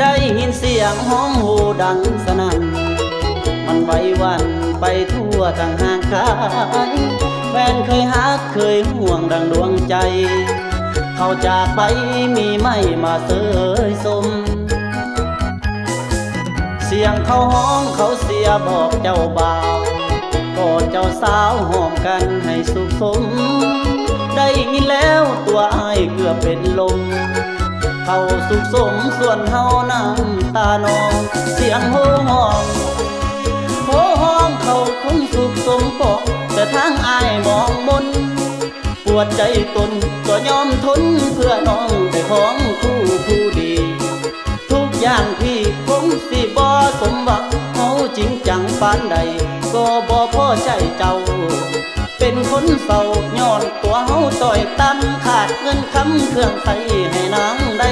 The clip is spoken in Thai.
ได้ยินเสียงห้องหูดังสนั่นมันไหวหวันไปทั่วทางห่างไกลแฟนเคยฮักเคยห่วงดังดวงใจเขาจากไปมีไม่มาเสยสมเสียงเขาห้องเขาเสียบอกเจ้าบ่าวกอดเจ้าสาวหอมกันให้สุขสมได้ยินแล้วตัวอ้ายเกือบเป็นลมเขาสุขสมส่วนเฮาน้ำตานองเสียงโห่ห้องโห่ห้องเขาคงสุขสมปอกแต่ทางอ้ายมองมนปวดใจตนก็ยอมทนเพื่อน้องแต่ของคู่ผู้ดีทุกอย่างที่คงสิบ่สมหวังเฮาจริงจังปานใดก็บ่พอใจเจ้าเป็นคนเศร้าย้อนตัวเฮาต่อยตันขาดเงินคำเครื่องใช้ให้นางได้